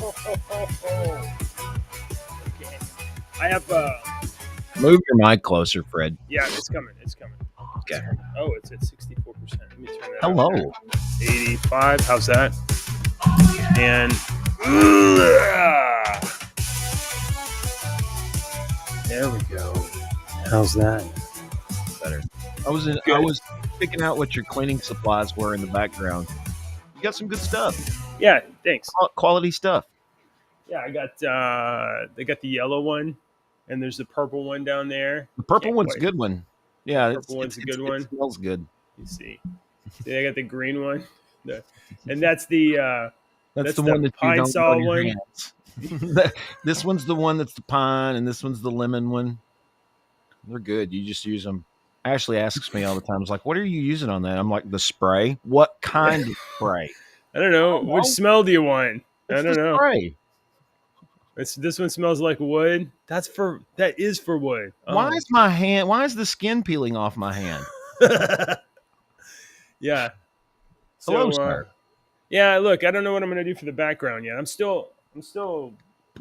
Okay. I have Move your mic closer, Fred. yeah, it's coming. It's coming. Okay. Oh, it's at 64%. Let me turn that Hello. up. 85. How's that? And there we go. How's that? Better. I Good. was picking out what your cleaning supplies were in the background. You got some good stuff. Yeah, thanks. Quality stuff. Yeah, I got they got the yellow one, and there's the purple one down there. The purple Can't one's a quite- good one. Yeah, Purple one's a good one. It smells good. You see, I got the green one, and that's the That's the the one that you pine don't saw on your one. hands. This one's the one that's the pine, and this one's the lemon one. They're good. You just use them. Ashley asks me all the time, "It's like, what are you using on that?" I'm like, the spray. What kind of spray? I don't know. Oh, Which smell do you want? I It's don't the know. spray. This one smells like wood. That is for wood. Why is my hand? Why is the skin peeling off my hand? Yeah. Hello, So, sir. yeah, look, I don't know what I'm going to do for the background yet. I'm still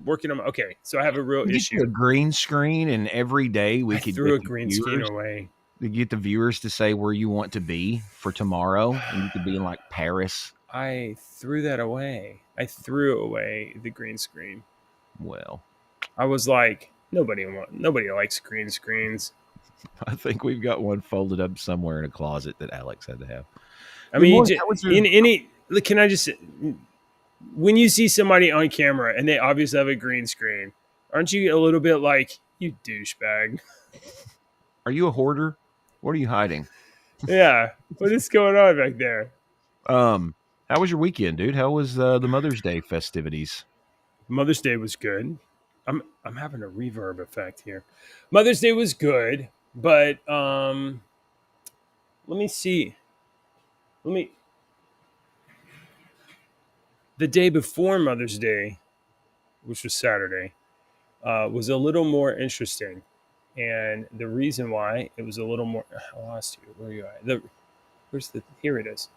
working on. Okay, so I have a real Get issue. you a green screen, and every day we I could threw a get the green screen viewers- away. to get the viewers to say where you want to be for tomorrow, and you could be in like Paris. I threw that away. I threw away the green screen. Well, I was like, nobody likes green screens. I think we've got one folded up somewhere in a closet that Alex had to have. I Good mean, morning. How was your- in any. Can I just? When you see somebody on camera and they obviously have a green screen, aren't you a little bit like, you douchebag? Are you a hoarder? What are you hiding? Yeah. What is going on back there? How was your weekend, dude? How was the Mother's Day festivities? Mother's Day was good. I'm having a reverb effect here. Mother's Day was good, but let me see. The day before Mother's Day, which was Saturday, was a little more interesting. And the reason why it was a little more, I lost you. Where are you at? Here it is.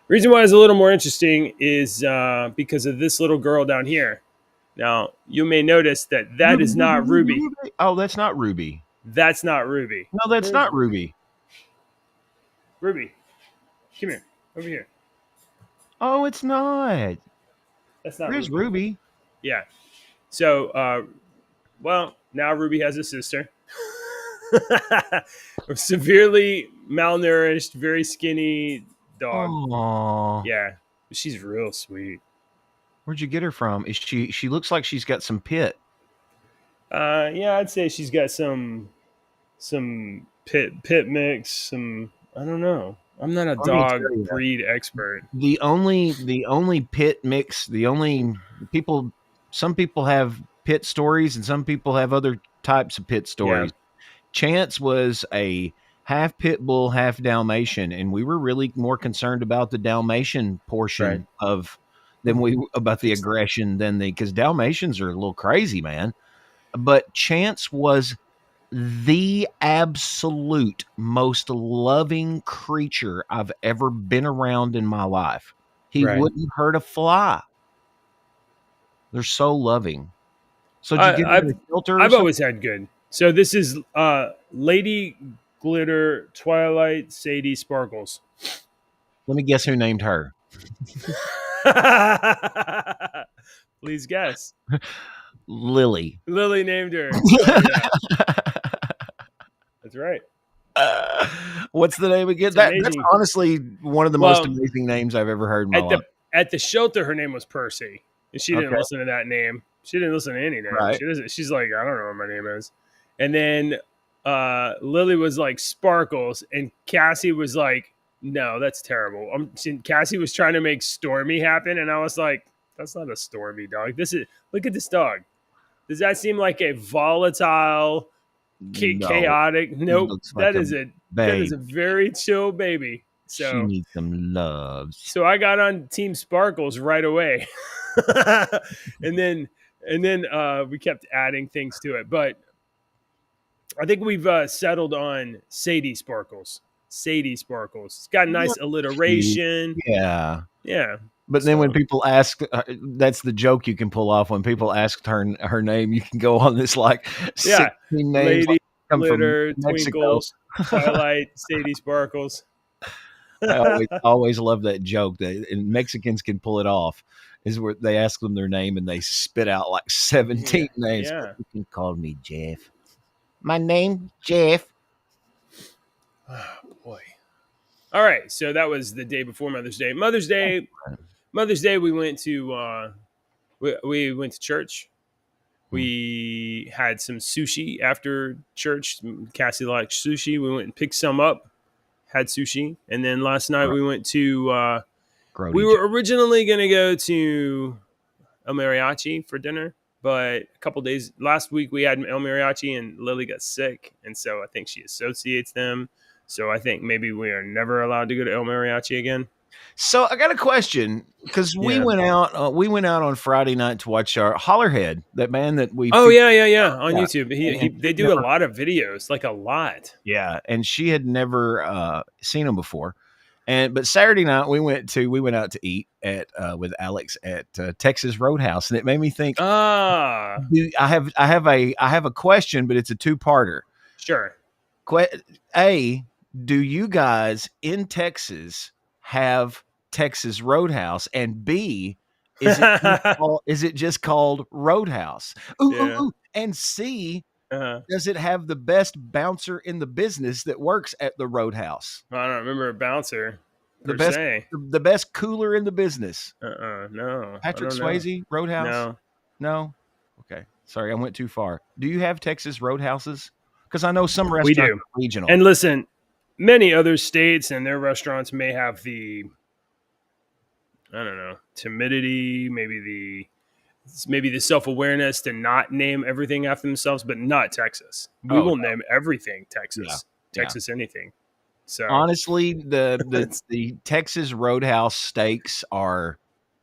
Reason why it's a little more interesting is because of this little girl down here. Now, you may notice that is not Ruby. Oh, that's not Ruby. That's not Ruby. No, that's not Ruby. Ruby, come here. Over here. Oh, it's not. That's not Where's Ruby. Ruby? Yeah. So, well, now Ruby has a sister. Severely malnourished, very skinny dog. Aww. Yeah. She's real sweet. Where'd you get her from? Is she looks like she's got some pit. Yeah, I'd say she's got some pit mix, some, I don't know. I'm not a dog breed expert. The only pit mix, some people have pit stories and some people have other types of pit stories. Yeah. Chance was a half pit bull, half Dalmatian, and we were really more concerned about the Dalmatian portion about the aggression because Dalmatians are a little crazy, man. But Chance was the absolute most loving creature I've ever been around in my life. He wouldn't hurt a fly. They're so loving. So did you get a filter? I've always had good. So this is Lady Glitter Twilight Sadie Sparkles. Let me guess who named her. Please guess. Lily. Lily named her. So, yeah. That's right. What's the name again? That's honestly one of the most amazing names I've ever heard in my life. At the shelter, her name was Percy. And she didn't listen to that name. She didn't listen to any name. Right. She's like, I don't know what my name is. And then Lily was like Sparkles. And Cassie was like, no, that's terrible. Cassie was trying to make Stormy happen. And I was like, that's not a Stormy dog. Look at this dog. Does that seem like a volatile, chaotic? Nope. That is a very chill baby. So she needs some love. So I got on Team Sparkles right away. and then we kept adding things to it. But I think we've settled on Sadie Sparkles. Sadie Sparkles. It's got nice alliteration. Yeah. Yeah. But then when people ask, that's the joke you can pull off. When people ask her name, you can go on this like 16 names Lady, like, come Glitter, from Mexico. Twinkles, Twilight, Sadie Sparkles. I always love that joke and Mexicans can pull it off. Is where they ask them their name and they spit out like 17 names. Yeah. You can call me Jeff. My name, Jeff. Oh boy. All right. So that was the day before Mother's Day. Mother's Day, we went to we went to church. We had some sushi after church. Cassie liked sushi. We went and picked some up, had sushi. And then last night we went to we were originally going to go to El Mariachi for dinner, but a couple days last week we had El Mariachi and Lily got sick, and so I think she associates them. So I think maybe we are never allowed to go to El Mariachi again. So I got a question because we went out on Friday night to watch our Hollerhead, that band that we. Oh yeah, on YouTube. They do a lot of videos, like a lot. Yeah, and she had never seen them before. But Saturday night we went out to eat at with Alex at Texas Roadhouse, and it made me think. I have a question, but it's a two-parter. Sure. A, do you guys in Texas have Texas Roadhouse? And B, is it just called Roadhouse? Ooh. And C, does it have the best bouncer in the business that works at the Roadhouse? I don't remember a bouncer. The best cooler in the business. No. Patrick Swayze, Roadhouse? No. Okay. Sorry, I went too far. Do you have Texas Roadhouses? Because I know some restaurants are regional. And listen, many other states and their restaurants may have the, I don't know, timidity, maybe the self-awareness to not name everything after themselves, but not Texas. We will name everything Texas. Texas anything. So honestly, the Texas Roadhouse steaks are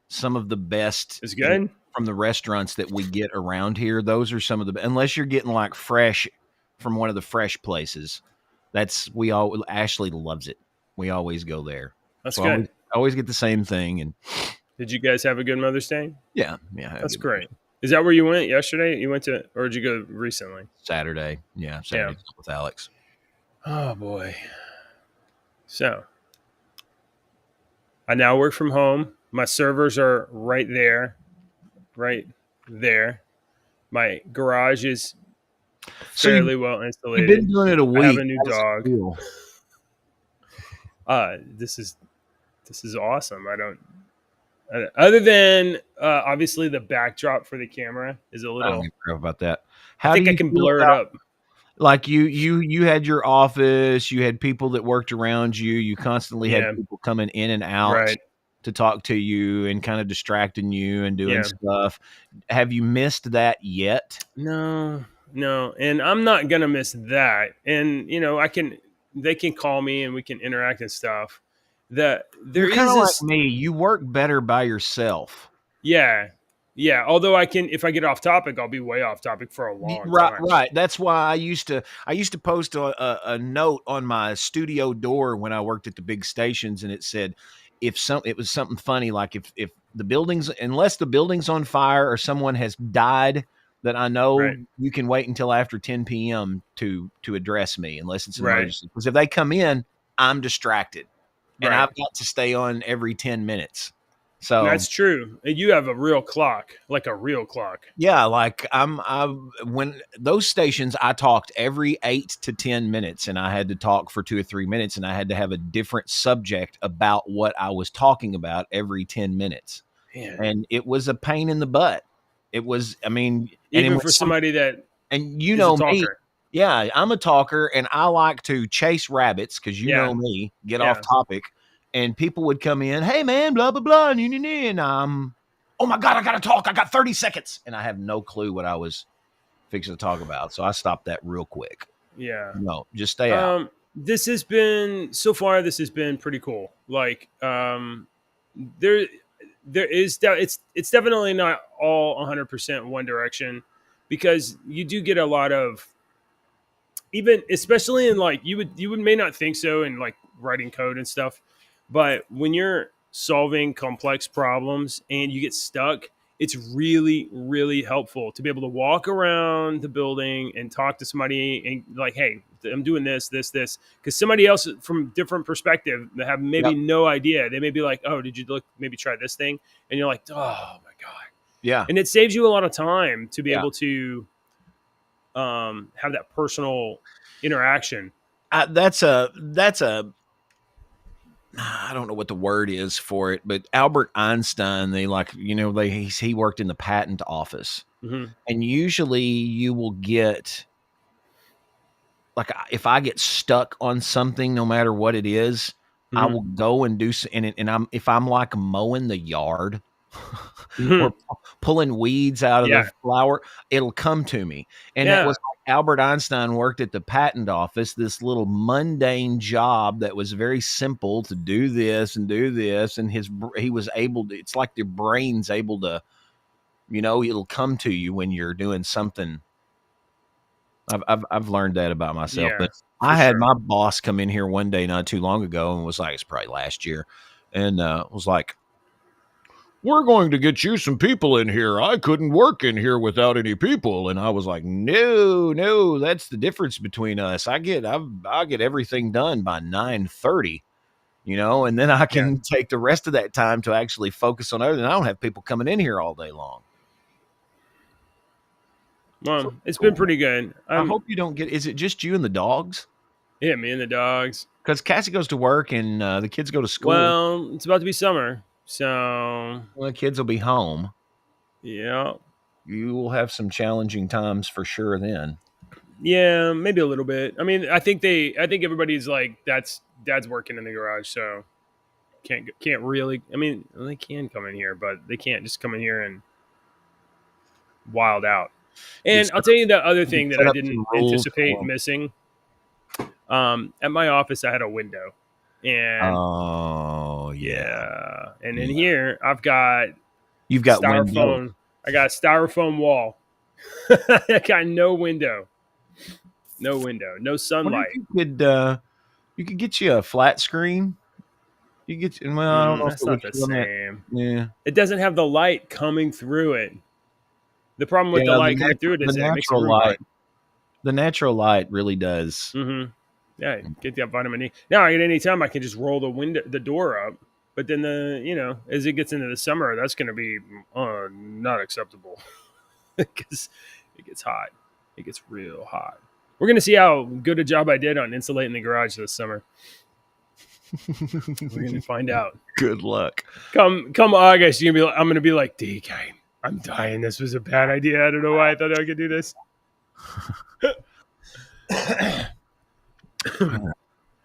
some of the best. It's good from the restaurants that we get around here. Those are some of the, unless you're getting like fresh from one of the fresh places. Ashley loves it. We always go there. That's good. I always get the same thing. And did you guys have a good Mother's Day? Yeah. That's great. Is that where you went yesterday? You went to, or did you go recently? Saturday. Yeah. Saturday with Alex. Oh boy. So I now work from home. My servers are right there. My garage is fairly well insulated. You've been doing it a week. I have a new dog. This is awesome. Other than obviously the backdrop for the camera is a little. I don't give a crap about that. I think I can blur it up. Like you had your office, you had people that worked around you. You constantly had people coming in and out to talk to you and kind of distracting you and doing stuff. Have you missed that yet? No. And I'm not going to miss that. And, they can call me and we can interact and stuff. You're kind of like me. You work better by yourself. Yeah. Although if I get off topic, I'll be way off topic for a long time. Right. That's why I used to post a note on my studio door when I worked at the big stations, and it said, it was something funny, like if the buildings, unless the building's on fire or someone has died, that I know you can wait until after 10 p.m. to address me, unless it's an emergency. Because if they come in, I'm distracted, and I've got to stay on every 10 minutes. So that's true. You have a real clock, like a real clock. Yeah, like when those stations, I talked every 8 to 10 minutes, and I had to talk for 2 or 3 minutes, and I had to have a different subject about what I was talking about every 10 minutes. Man. And it was a pain in the butt. It was, even for somebody that, and you know me, yeah, I'm a talker, and I like to chase rabbits because you know me, get off topic. And people would come in, hey, man, blah, blah, blah. And I'm, oh, my God, I got to talk. I got 30 seconds. And I have no clue what I was fixing to talk about. So I stopped that real quick. Yeah. No, just stay out. This has been pretty cool. Like, there is, it's definitely not all 100% one direction, because you do get a lot of, especially in like, you may not think so in like writing code and stuff. But when you're solving complex problems and you get stuck, it's really, really helpful to be able to walk around the building and talk to somebody and like, hey, I'm doing this, because somebody else from different perspective that have maybe no idea. They may be like, oh, did you maybe try this thing? And you're like, oh my God. Yeah. And it saves you a lot of time to be able to have that personal interaction. That's a I don't know what the word is for it, but Albert Einstein, he worked in the patent office. Mm-hmm. And usually you will get, like, if I get stuck on something, no matter what it is, Mm-hmm. I will go and do, if I'm like mowing the yard Mm-hmm. or pulling weeds out of the flower, it'll come to me. And that was like Albert Einstein worked at the patent office, this little mundane job that was very simple to do this and do this. And he was able to, it's like your brain's able to, it'll come to you when you're doing something. I've learned that about myself, but I had my boss come in here one day not too long ago and was like, it's probably last year, and was like, we're going to get you some people in here. I couldn't work in here without any people. And I was like, no, that's the difference between us. I get everything done by 9:30, and then I can take the rest of that time to actually focus on other than I don't have people coming in here all day long. Well, it's been pretty good. I hope you don't is it just you and the dogs? Yeah, me and the dogs. Because Cassie goes to work and the kids go to school. Well, it's about to be summer, so the kids will be home. Yeah. You will have some challenging times for sure then. Yeah, maybe a little bit. I mean, I think everybody's like, dad's working in the garage, so can't really. I mean, they can come in here, but they can't just come in here and wild out. And I'll tell you the other thing that I didn't anticipate missing. At my office, I had a window, and and in here you've got styrofoam. Window. I got a styrofoam wall. I got no window, no sunlight. You could get you a flat screen. You get I don't know that's not the same. Yeah, it doesn't have the light coming through it. The problem with the light coming through it is it makes it light. The natural light really does. Mm-hmm. Yeah, get that vitamin D. Now, at any time, I can just roll the door up. But then as it gets into the summer, that's going to be not acceptable because it gets hot. It gets real hot. We're going to see how good a job I did on insulating the garage this summer. We're going to find out. Good luck. Come August, I'm going to be like, DK, I'm dying. This was a bad idea. I don't know why I thought I could do this.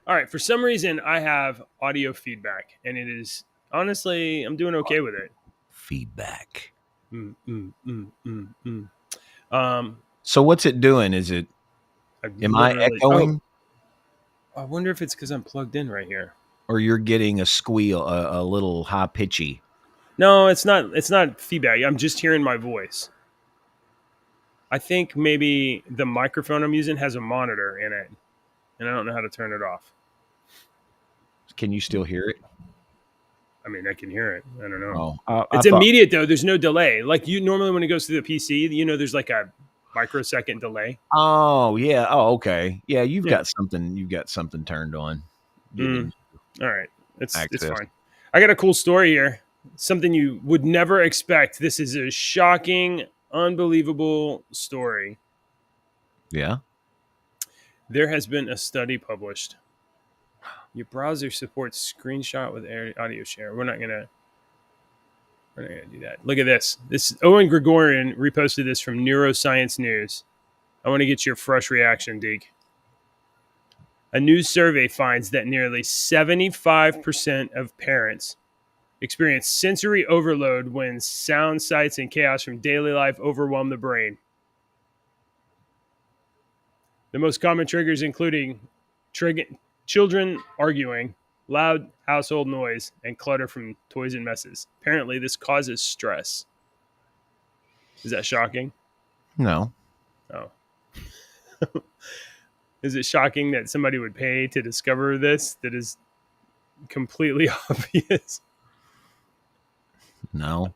All right. For some reason, I have audio feedback, and it is honestly, I'm doing okay with it. Feedback. So what's it doing? Is it? Am I echoing? I wonder if it's because I'm plugged in right here, or you're getting a squeal, a little high pitchy. No, it's not. It's not feedback. I'm just hearing my voice. I think maybe the microphone I'm using has a monitor in it, and I don't know how to turn it off. Can you still hear it? I mean, I can hear it. I don't know. It's immediate, though. There's no delay. Like you normally when it goes through the PC, there's like a microsecond delay. Oh, yeah. Oh, okay. Yeah, you've got something turned on. All right. It's fine. I got a cool story here. Something you would never expect. This is a shocking, unbelievable story. Yeah. There has been a study published. Your browser supports screenshot with audio share. We're not gonna do that. Look at this. This Owen Gregorian reposted this from Neuroscience News. I want to get your fresh reaction, Deke. A new survey finds that nearly 75% of parents experience sensory overload when sound, sights, and chaos from daily life overwhelm the brain. The most common triggers including children arguing, loud household noise, and clutter from toys and messes. Apparently, this causes stress. Is that shocking? No. Oh. Is it shocking that somebody would pay to discover this that is completely obvious? No.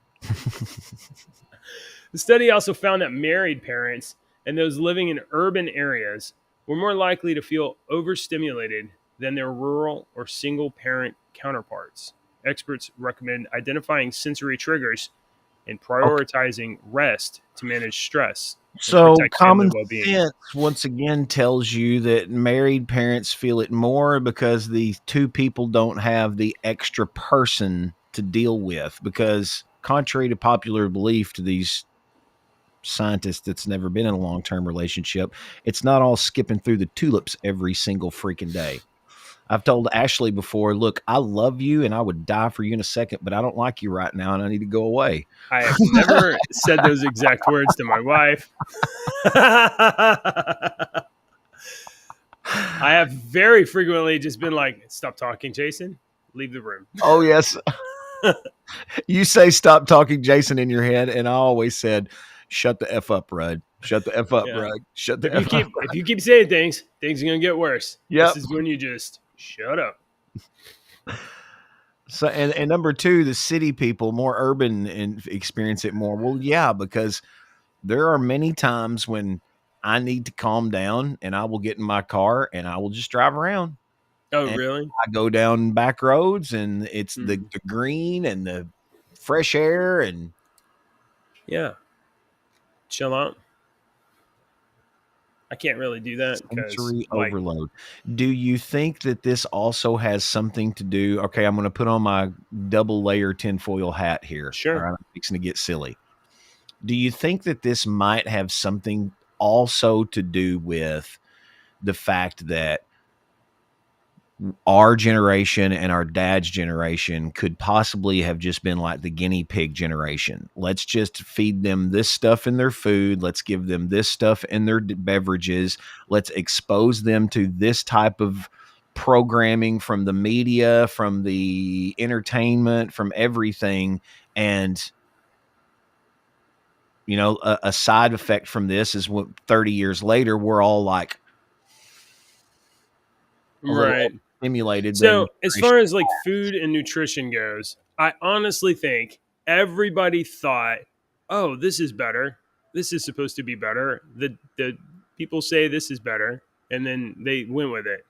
The study also found that married parents and those living in urban areas were more likely to feel overstimulated than their rural or single parent counterparts. Experts recommend identifying sensory triggers and Okay. prioritizing rest to manage stress and So protect family common well-being. sense once again tells you that married parents feel it more because these two people don't have the extra person to deal with. Because contrary to popular belief to these scientists that's never been in a long-term relationship, it's not all skipping through the tulips every single freaking day. I've told Ashley before, look, I love you and I would die for you in a second, but I don't like you right now and I need to go away. I have never said those exact words to my wife. I have very frequently just been like, stop talking, Jason. Leave the room. Oh, yes. You say stop talking, Jason, in your head, and I always said, shut the F up, Rudd. Shut the F up, Yeah. Rudd. Shut the If F up. you keep saying things are gonna get worse. Yep. This is when you just shut up. So and number two, the city people, more urban and experience it more. Well, yeah, because there are many times when I need to calm down and I will get in my car and I will just drive around. Oh, And really? I go down back roads and it's the green and the fresh air and yeah, chill out. I can't really do that because sensory overload. Do you think that this also has something to do? Okay, I'm going to put on my double layer tinfoil hat here. Sure. All right, I'm fixing to get silly. Do you think that this might have something also to do with the fact that our generation and our dad's generation could possibly have just been like the guinea pig generation? Let's just feed them this stuff in their food. Let's give them this stuff in their beverages. Let's expose them to this type of programming from the media, from the entertainment, from everything. And, you know, a side effect from this is what 30 years later, we're all like, right. Stimulated. So as far as like food and nutrition goes, I honestly think everybody thought, oh, this is better. This is supposed to be better. The people say this is better, and then they went with it,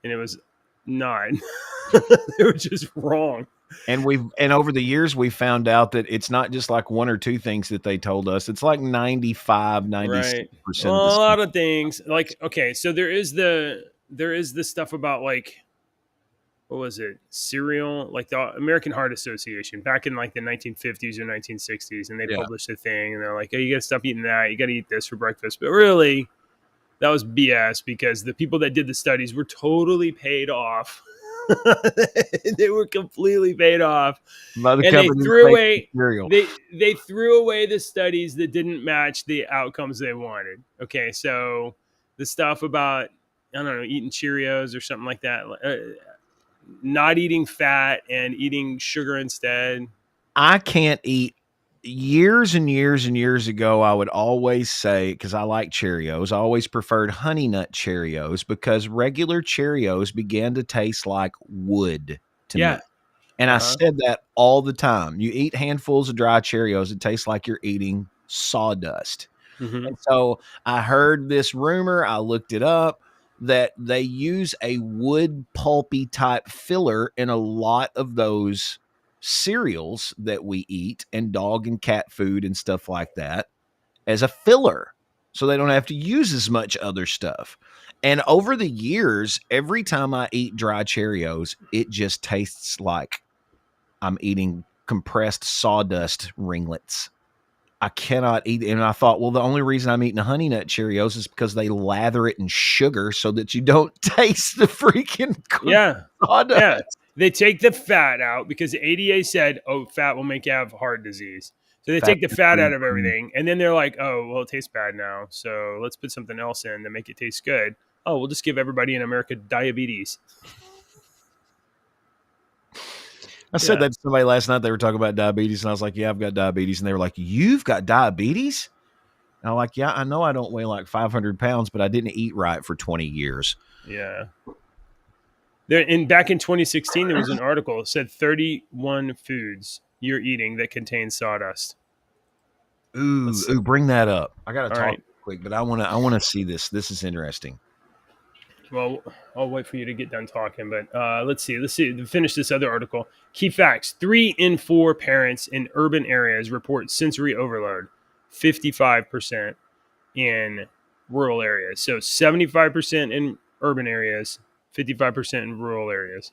and it was not. They were just wrong. And over the years, we found out that it's not just like one or two things that they told us. It's like 95, 96%. Right. Well, a lot of things. Like, okay, so there is the stuff about like, what was it? Cereal, like the American Heart Association back in like the 1950s or 1960s. And they published a thing and they're like, oh, you got to stop eating that. You got to eat this for breakfast. But really, that was BS because the people that did the studies were totally paid off. They were completely paid off. By the and they threw away cereal. They threw away the studies that didn't match the outcomes they wanted. Okay, so the stuff about, I don't know, eating Cheerios or something like that, not eating fat and eating sugar instead. I can't eat. Years and years and years ago, I would always say, because I like Cheerios, I always preferred Honey Nut Cheerios because regular Cheerios began to taste like wood to me. And I said that all the time. You eat handfuls of dry Cheerios, it tastes like you're eating sawdust. Mm-hmm. And so I heard this rumor, I looked it up, that they use a wood pulpy type filler in a lot of those cereals that we eat and dog and cat food and stuff like that as a filler. So they don't have to use as much other stuff. And over the years, every time I eat dry Cheerios, it just tastes like I'm eating compressed sawdust ringlets. I cannot eat it. And I thought, well, the only reason I'm eating the Honey Nut Cheerios is because they lather it in sugar so that you don't taste the freaking sawdust. Yeah. They take the fat out because the ADA said, oh, fat will make you have heart disease. So they take the fat out of everything. And then they're like, oh, well, it tastes bad now. So let's put something else in to make it taste good. Oh, we'll just give everybody in America diabetes. I said that to somebody last night. They were talking about diabetes. And I was like, yeah, I've got diabetes. And they were like, you've got diabetes? And I'm like, yeah, I know I don't weigh like 500 pounds, but I didn't eat right for 20 years. Yeah. Back in 2016, there was an article that said 31 foods you're eating that contains sawdust. Ooh, bring that up. I gotta talk right. quick, but I wanna see this. This is interesting. Well, I'll wait for you to get done talking, but let's see. Finish this other article. Key facts: 3 in 4 parents in urban areas report sensory overload. 55% in rural areas. So 75% in urban areas, 55% in rural areas.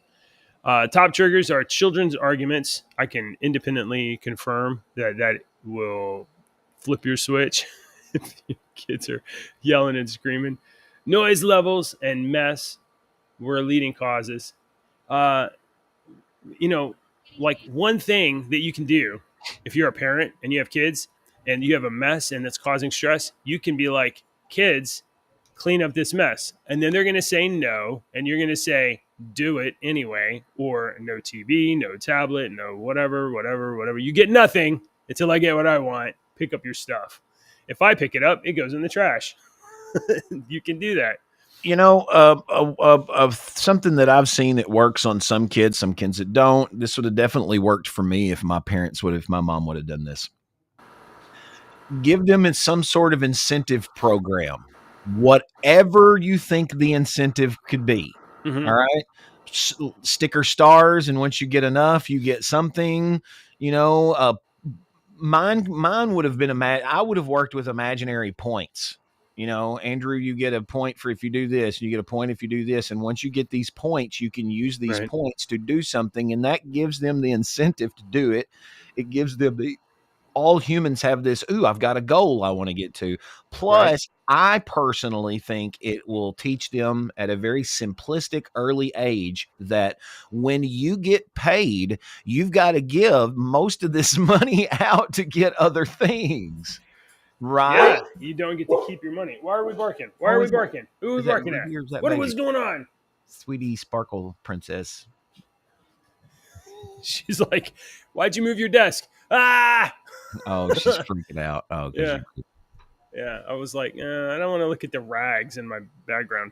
Top triggers are children's arguments. I can independently confirm that will flip your switch if your kids are yelling and screaming. Noise levels and mess were leading causes. Uh, like one thing that you can do if you're a parent and you have kids and you have a mess and that's causing stress, you can be like, kids, clean up this mess. And then they're going to say no. And you're going to say, do it anyway, or no TV, no tablet, no whatever. You get nothing until I get what I want. Pick up your stuff. If I pick it up, it goes in the trash. You can do that. Something that I've seen that works on some kids that don't. This would have definitely worked for me if my mom would have done this. Give them some sort of incentive program, whatever you think the incentive could be. Mm-hmm. All right. Sticker stars. And once you get enough, you get something, mine would have been, I would have worked with imaginary points. Andrew, you get a point for if you do this, you get a point if you do this. And once you get these points, you can use these points to do something. And that gives them the incentive to do it. It gives them all humans have this, I've got a goal I want to get to. Plus, I personally think it will teach them at a very simplistic early age that when you get paid, you've got to give most of this money out to get other things. Right? Yeah, you don't get to keep your money. Why are we barking? Who are we barking at? What was going on? Sweetie Sparkle Princess. She's like, why'd you move your desk? Ah! Oh, she's freaking out. Oh, yeah. Yeah, I was like, I don't want to look at the rags in my background.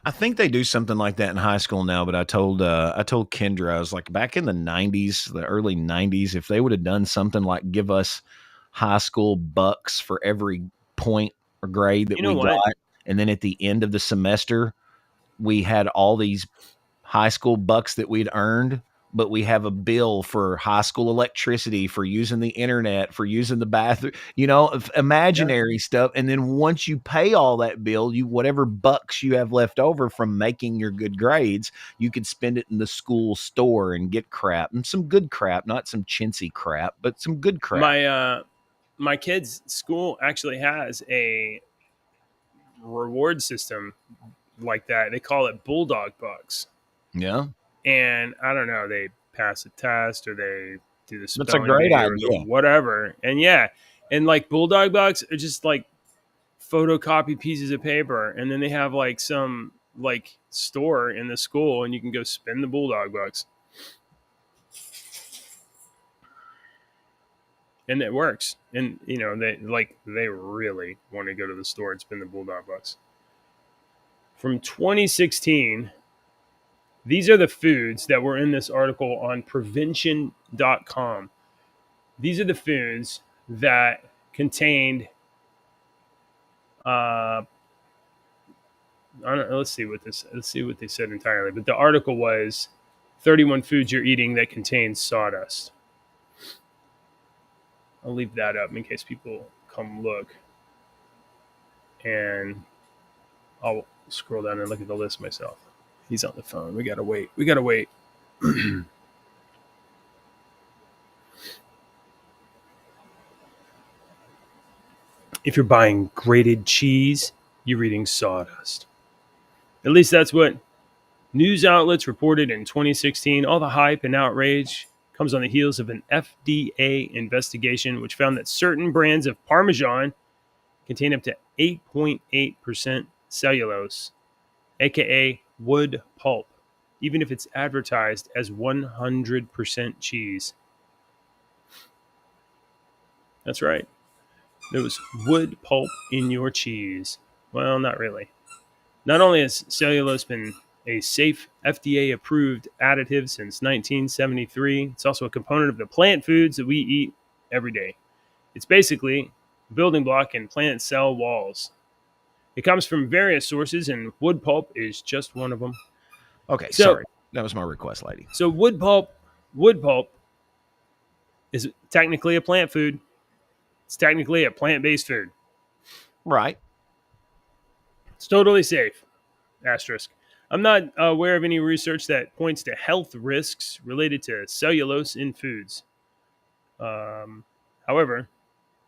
I think they do something like that in high school now, but I told Kendra, I was like, back in the 90s, the early 90s, if they would have done something like give us high school bucks for every point or grade that we got, and then at the end of the semester, we had all these high school bucks that we'd earned, but we have a bill for high school electricity, for using the internet, for using the bathroom, imaginary stuff. And then once you pay all that bill, whatever bucks you have left over from making your good grades, you could spend it in the school store and get crap, and some good crap, not some chintzy crap, but some good crap. My kid's school actually has a reward system like that. They call it Bulldog Bucks. Yeah. And I don't know, they pass a test or they do the spelling. That's a great idea. Whatever. And and like Bulldog Bucks are just like photocopy pieces of paper. And then they have like some like store in the school and you can go spend the Bulldog Bucks. And it works. And they really want to go to the store and spend the Bulldog Bucks. From 2016, these are the foods that were in this article on prevention.com. These are the foods that contained let's see what they said entirely. But the article was 31 foods you're eating that contain sawdust. I'll leave that up in case people come look. And I'll scroll down and look at the list myself. He's on the phone. We gotta wait. If you're buying grated cheese, you're eating sawdust. At least that's what news outlets reported in 2016. All the hype and outrage comes on the heels of an FDA investigation, which found that certain brands of Parmesan contain up to 8.8% cellulose, aka wood pulp, even if it's advertised as 100% cheese. That's right. There was wood pulp in your cheese. Well, not really. Not only has cellulose been a safe FDA-approved additive since 1973. It's also a component of the plant foods that we eat every day. It's basically a building block in plant cell walls. It comes from various sources, and wood pulp is just one of them. Okay, sorry. That was my request, lady. So wood pulp is technically a plant food. It's technically a plant-based food. Right. It's totally safe. Asterisk. I'm not aware of any research that points to health risks related to cellulose in foods. However,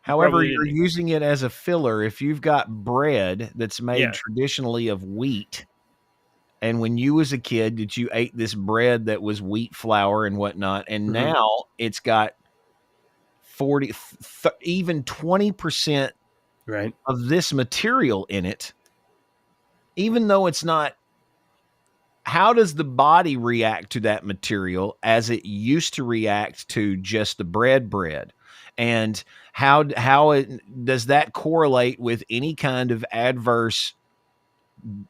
you're using it as a filler. If you've got bread that's made traditionally of wheat, and when you was a kid that you ate this bread that was wheat flour and whatnot, and now it's got 40, even 20% of this material in it, even though it's not. How does the body react to that material as it used to react to just the bread? And how does that correlate with any kind of adverse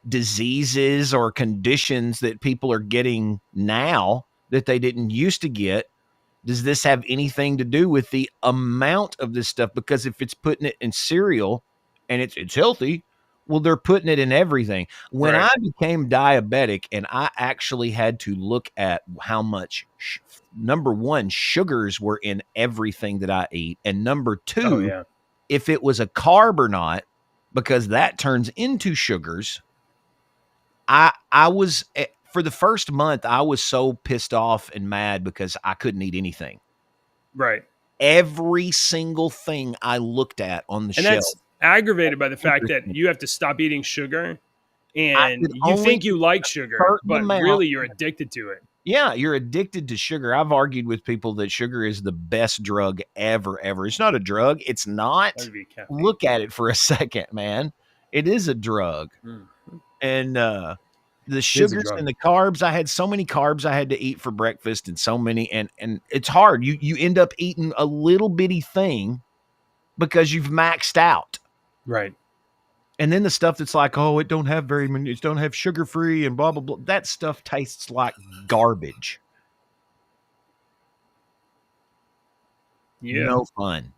diseases or conditions that people are getting now that they didn't used to get? Does this have anything to do with the amount of this stuff? Because if it's putting it in cereal and it's healthy, well, they're putting it in everything. When I became diabetic and I actually had to look at how much, number one, sugars were in everything that I eat. And number two, if it was a carb or not, because that turns into sugars. I was, for the first month, I was so pissed off and mad because I couldn't eat anything. Right. Every single thing I looked at on the shelf. That's aggravated by the fact that you have to stop eating sugar, and you think you like sugar, but really you're addicted to it. Yeah, you're addicted to sugar. I've argued with people that sugar is the best drug ever. It's not a drug. It's not. Look at it for a second, man. It is a drug. And the sugars and the carbs, I had so many carbs I had to eat for breakfast, and so many, and it's hard. You end up eating a little bitty thing because you've maxed out. Right. And then the stuff that's like, oh, it don't have very many, it don't have sugar free and blah, blah, blah. That stuff tastes like garbage. Yeah. No fun.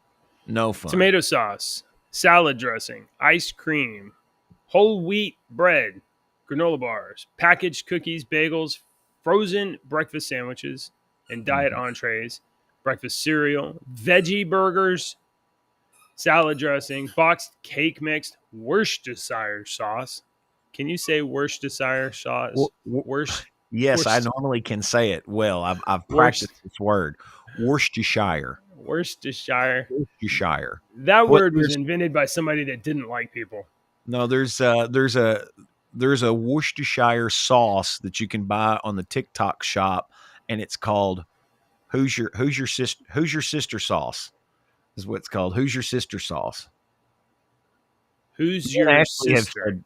Tomato sauce, salad dressing, ice cream, whole wheat bread, granola bars, packaged cookies, bagels, frozen breakfast sandwiches, and diet entrees, breakfast cereal, veggie burgers, salad dressing, boxed cake mix, Worcestershire sauce. Can you say Worcestershire sauce? Yes, I normally can say it well. I've practiced this word. Worcestershire. That word was invented by somebody that didn't like people. No, there's a Worcestershire sauce that you can buy on the TikTok shop, and it's called Who's Your Sister sauce. Is what it's called. Who's your sister sauce? Who's your sister?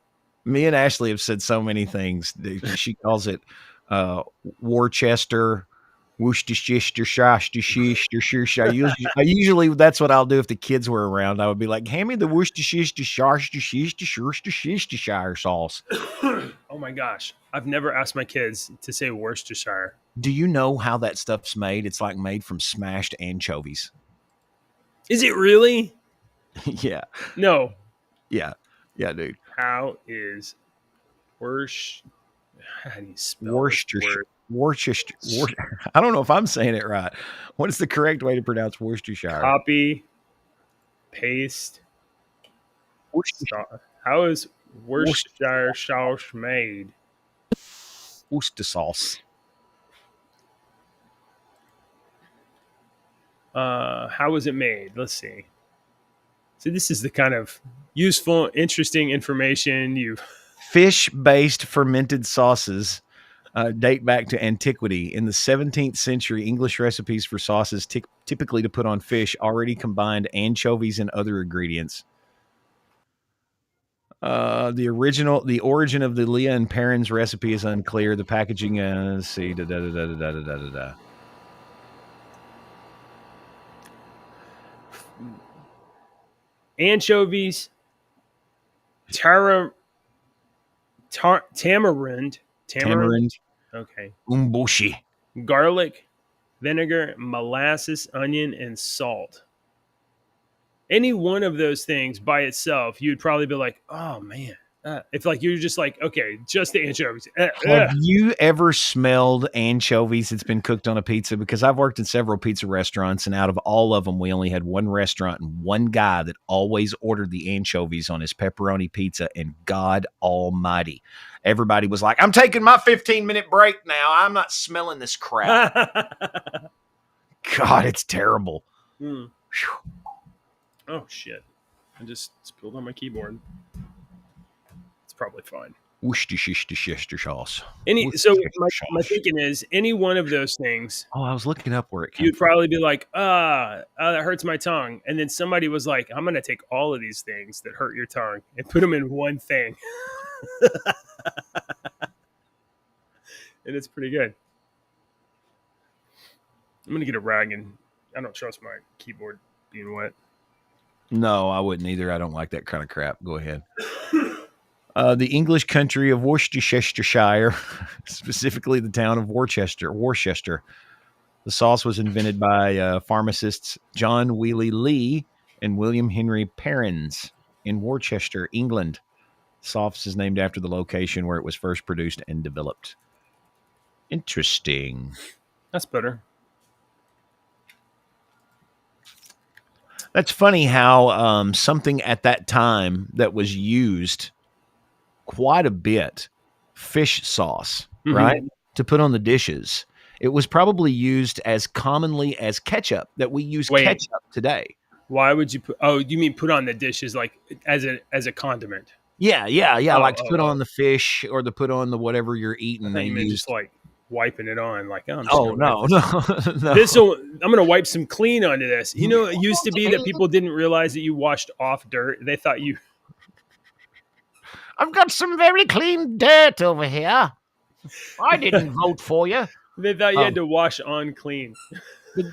Me and Ashley have said so many things. She calls it Worcester, Worcestershire. Usually that's what I'll do if the kids were around. I would be like, hand me the Worcestershire sauce. Oh my gosh. I've never asked my kids to say Worcestershire. Do you know how that stuff's made? It's like made from smashed anchovies. Is it really? Yeah. No. Yeah, dude. How is Worcestershire? How do you spell Worcestershire? I don't know if I'm saying it right. What is the correct way to pronounce Worcestershire? Copy, paste. How is Worcestershire sauce made? Worcester sauce. How was it made? Let's see. So this is the kind of useful, interesting information Fish-based fermented sauces date back to antiquity. In the 17th century, English recipes for sauces typically to put on fish already combined anchovies and other ingredients. The origin of the Leah and Perrins recipe is unclear. The packaging, let's see, Anchovies, tamarind, Tamarind. Okay. Umboshi. Garlic, vinegar, molasses, onion, and salt. Any one of those things by itself, you'd probably be like, oh man. If like you're just like, okay, just the anchovies. Have you ever smelled anchovies that's been cooked on a pizza? Because I've worked in several pizza restaurants, and out of all of them, we only had one restaurant and one guy that always ordered the anchovies on his pepperoni pizza. And God Almighty, everybody was like, "I'm taking my 15-minute break now. I'm not smelling this crap." God, it's terrible. Mm. Oh shit! I just spilled on my keyboard. Probably fine. Sauce. So my thinking is any one of those things. Oh, I was looking up where it came You'd probably be like, that hurts my tongue. And then somebody was like, I'm going to take all of these things that hurt your tongue and put them in one thing. And it's pretty good. I'm going to get a rag, and I don't trust my keyboard being wet. No, I wouldn't either. I don't like that kind of crap. Go ahead. The English country of Worcestershire, specifically the town of Worcester. The sauce was invented by pharmacists John Wheely Lee and William Henry Perrins in Worcester, England. Sauce is named after the location where it was first produced and developed. Interesting. That's better. That's funny how something at that time that was used quite a bit, fish sauce, right, to put on the dishes. It was probably used as commonly as ketchup that we use ketchup today. Why would you put? Oh, you mean put on the dishes like as a condiment? Yeah. Like to put on the fish or to put on the whatever you're eating. They just like wiping it on. Like, no. This I'm going to wipe some clean onto this. You know, it used to be that people didn't realize that you washed off dirt. They thought you. I've got some very clean dirt over here. I didn't vote for you. They thought you had to wash on clean.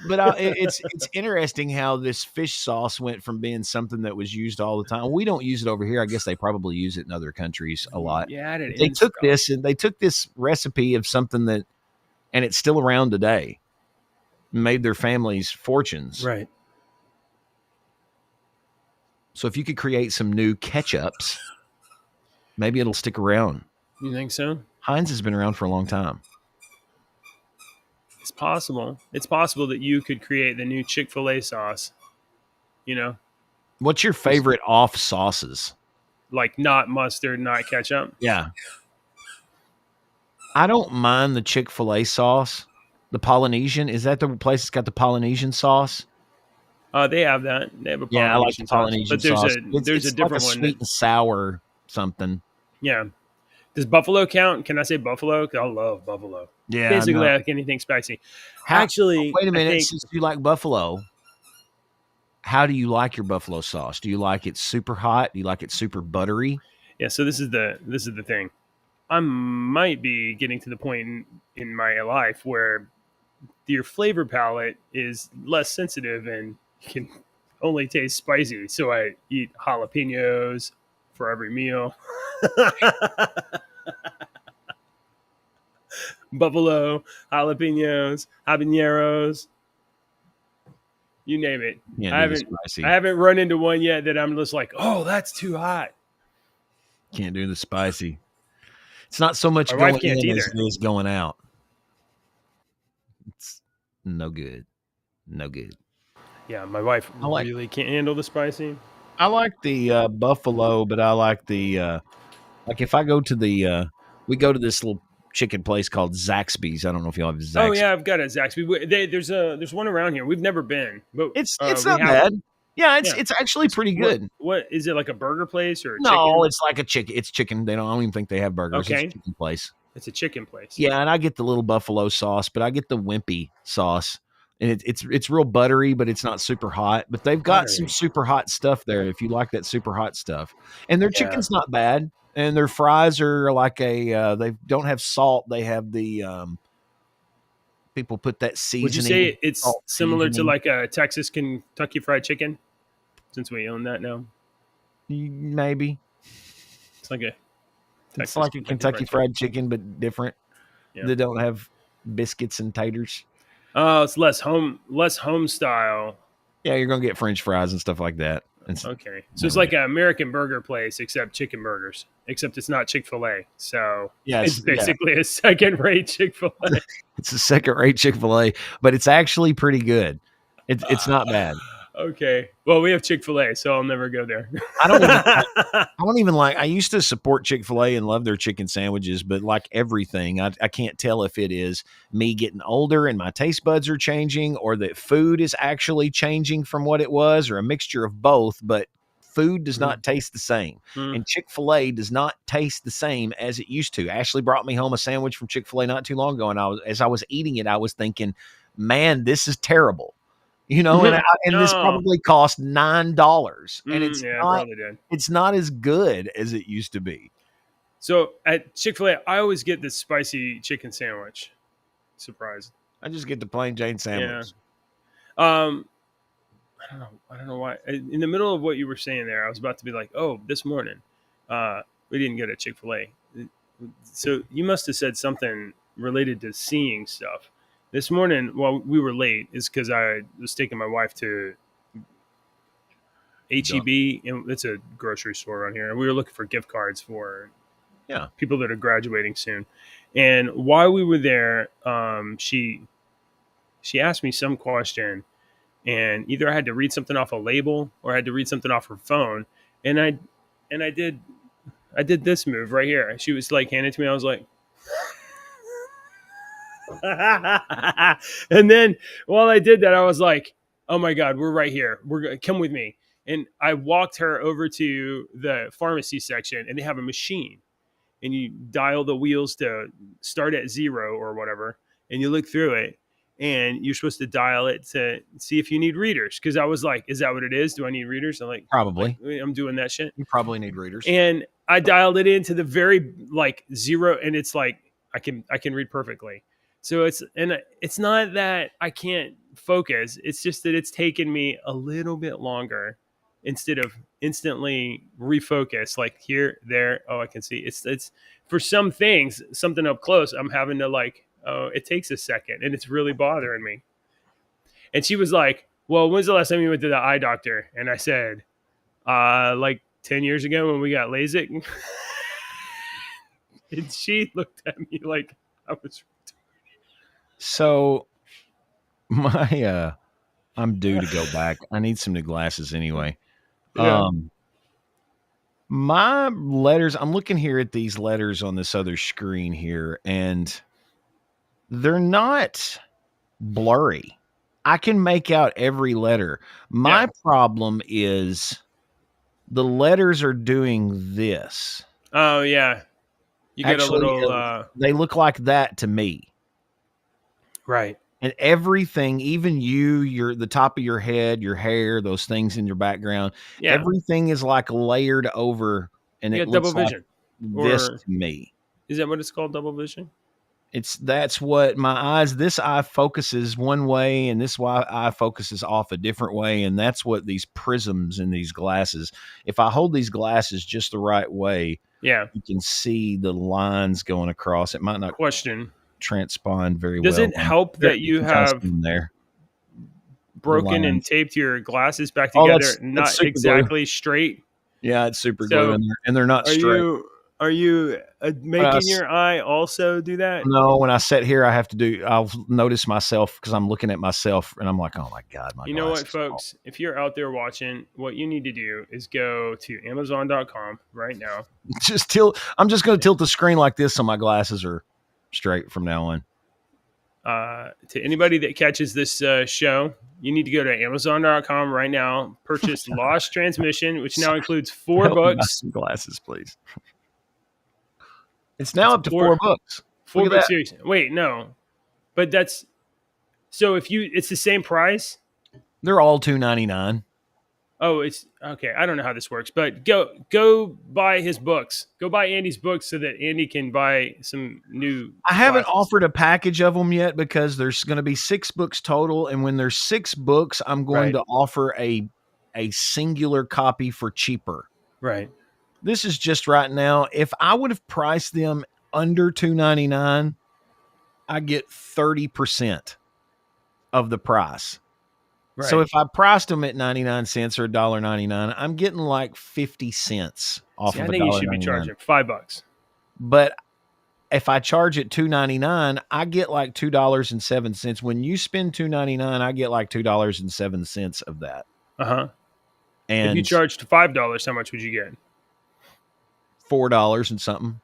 But it's interesting how this fish sauce went from being something that was used all the time. We don't use it over here. I guess they probably use it in other countries a lot. Yeah, they took this recipe of something that, and it's still around today, made their families fortunes. Right. So if you could create some new ketchups, maybe it'll stick around. You think so? Heinz has been around for a long time. It's possible. It's possible that you could create the new Chick-fil-A sauce. You know? What's your favorite off sauces? Like not mustard, not ketchup? Yeah. I don't mind the Chick-fil-A sauce. The Polynesian. Is that the place that's got the Polynesian sauce? They have that. They have a Polynesian I like the Polynesian sauce. But there's a different one. Sweet and sour something. Yeah. Does buffalo count? Can I say buffalo? Because I love buffalo. Yeah. Basically, like anything spicy. Actually, wait a minute. Since you like buffalo, how do you like your buffalo sauce? Do you like it super hot? Do you like it super buttery? Yeah. So this is the thing. I might be getting to the point in my life where your flavor palette is less sensitive and can only taste spicy. So I eat jalapenos for every meal. Buffalo, jalapenos, habaneros, you name it. Yeah, I haven't run into one yet that I'm just like, oh, that's too hot. Can't do the spicy. It's not so much going in as it is going out. It's no good. No good. Yeah, my wife really can't handle the spicy. I like the buffalo, but I like the like if I go to we go to this little chicken place called Zaxby's. I don't know if y'all have Zaxby's. Oh yeah, I've got a Zaxby's. There's one around here. We've never been, but it's not bad. Yeah, it's actually pretty good. What is it, like a burger place or a no? Chicken? It's like a chicken. It's chicken. I don't even think they have burgers. Okay. It's a chicken place. It's a chicken place. Yeah, and I get the little buffalo sauce, but I get the wimpy sauce, and it's real buttery, but it's not super hot. But they've got some super hot stuff there if you like that super hot stuff. And their chicken's not bad, and their fries are like they don't have salt. They have the people put that seasoning. Would you say it's similar to like a Texas Kentucky Fried Chicken? Since we own that now, maybe it's like It's like a Kentucky Fried Chicken, but different. Yeah. They don't have biscuits and taters. Oh, it's less home style. Yeah, you're gonna get French fries and stuff like that. Okay, so it's like an American burger place, except chicken burgers. Except it's not Chick-fil-A, so it's basically a second-rate Chick-fil-A. It's a second-rate Chick-fil-A, but it's actually pretty good. It's not bad. Okay. Well, we have Chick-fil-A, so I'll never go there. I don't even like. I used to support Chick-fil-A and love their chicken sandwiches, but like everything, I can't tell if it is me getting older and my taste buds are changing, or that food is actually changing from what it was, or a mixture of both. But food does not taste the same, and Chick-fil-A does not taste the same as it used to. Ashley brought me home a sandwich from Chick-fil-A not too long ago, and as I was eating it, I was thinking, "Man, this is terrible." You know, and this probably cost $9, and it's not as good as it used to be. So at Chick-fil-A, I always get this spicy chicken sandwich. Surprise! I just get the plain Jane sandwich. Yeah. I don't know why. In the middle of what you were saying there, I was about to be like, "Oh, this morning, we didn't get a Chick-fil-A." So you must have said something related to seeing stuff. This morning, while we were late, is because I was taking my wife to H-E-B, and it's a grocery store around here, and we were looking for gift cards for people that are graduating soon. And while we were there, she asked me some question, and either I had to read something off a label or I had to read something off her phone, and I did this move right here. She was like handing it to me. I was like. And then while I did that, I was like, oh my God, we're right here. Come with me. And I walked her over to the pharmacy section, and they have a machine, and you dial the wheels to start at 0 or whatever. And you look through it, and you're supposed to dial it to see if you need readers. Cause I was like, is that what it is? Do I need readers? I'm like, probably. I'm doing that shit. You probably need readers. And I dialed it into the very 0. And it's like, I can read perfectly. So it's not that I can't focus. It's just that it's taken me a little bit longer instead of instantly refocus. Like here, there. Oh, I can see. It's for some things, something up close. I'm having to it takes a second, and it's really bothering me. And she was like, "Well, when's the last time you went to the eye doctor?" And I said, like 10 years ago when we got LASIK. And she looked at me like I was. So I'm due to go back. I need some new glasses anyway. Yeah. My letters, I'm looking here at these letters on this other screen here, and they're not blurry. I can make out every letter. My problem is the letters are doing this. Oh yeah. You get actually, a little they look like that to me. Right. And everything, even the top of your head, your hair, those things in your background, everything is like layered over, and it looks double vision. Like this to me. Is that what it's called, double vision? That's what my eyes, this eye focuses one way and this eye focuses off a different way. And that's what these prisms in these glasses, if I hold these glasses just the right way, you can see the lines going across. It might not transpond very well. Does it help that you have broken and taped your glasses back together, not exactly straight? Yeah, it's super glue, and they're not straight. Are you making your eye also do that? No, when I sit here, I'll notice myself because I'm looking at myself and I'm like, oh my God. You know what, folks? If you're out there watching, what you need to do is go to Amazon.com right now. I'm just going to tilt the screen like this so my glasses are straight from now on. To anybody that catches this show, you need to go to Amazon.com right now, purchase Lost Transmission, which now includes 4 books. Some glasses, please. It's now up to 4 books. 4 book series. Wait, no. But that's so it's the same price? They're all $2.99. Oh, it's okay. I don't know how this works, but go buy his books. Go buy Andy's books so that Andy can buy some new. I haven't offered a package of them yet because there's going to be 6 books total, and when there's 6 books, I'm going to offer a singular copy for cheaper. Right. this is just right now. If I would have priced them under $2.99, I get 30% of the price. Right. So if I priced them at 99 cents or $1.99, I'm getting like 50 cents off of $1.99. I think you should be charging $5. But if I charge it $2.99, I get like $2.07. When you spend $2.99, I get like $2.07 of that. And if you charged $5, how much would you get? $4 and something.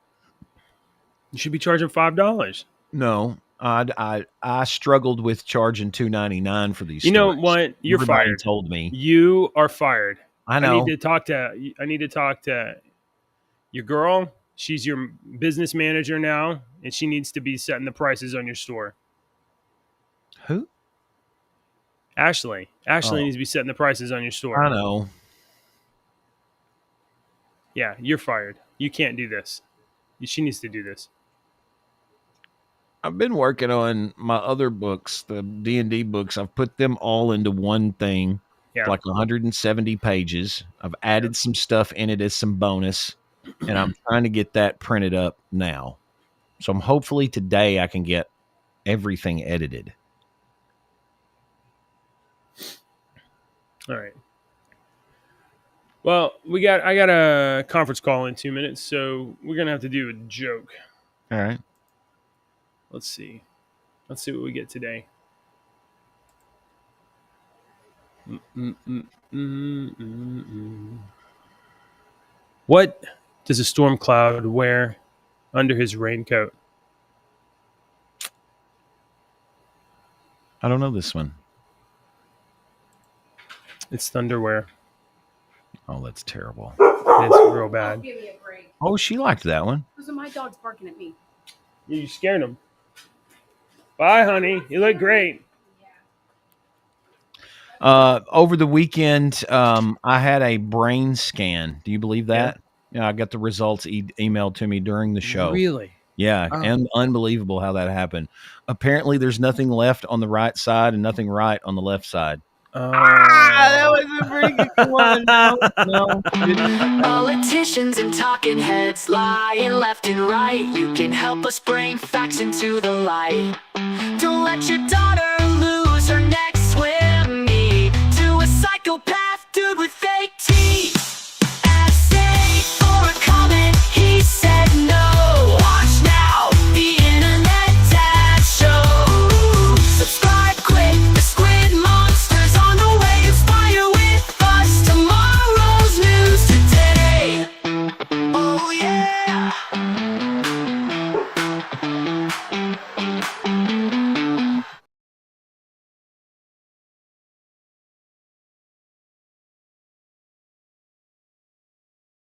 You should be charging $5. No, I struggled with charging $2.99 for these. You know what? You're Everybody fired. Told me you are fired. I know. I need to talk to your girl. She's your business manager now, and she needs to be setting the prices on your store. Who? Ashley. Ashley needs to be setting the prices on your store. I know. Yeah, you're fired. You can't do this. She needs to do this. I've been working on my other books, the D&D books. I've put them all into one thing, like 170 pages. I've added some stuff in it as some bonus, and I'm trying to get that printed up now. So I'm hopefully today I can get everything edited. All right. Well, I got a conference call in 2 minutes, so we're going to have to do a joke. All right. Let's see what we get today. What does a storm cloud wear under his raincoat? I don't know this one. It's thunderwear. Oh, that's terrible. It's real bad. Give me a break. Oh, she liked that one. Those are my dogs barking at me. You scared them. Bye, honey. You look great. Over the weekend, I had a brain scan. Do you believe that? Yeah, I got the results emailed to me during the show. Really? Yeah, and unbelievable how that happened. Apparently, there's nothing left on the right side and nothing right on the left side. That was a pretty good one. No. Politicians and talking heads lying left and right. You can help us bring facts into the light. Don't let your daughter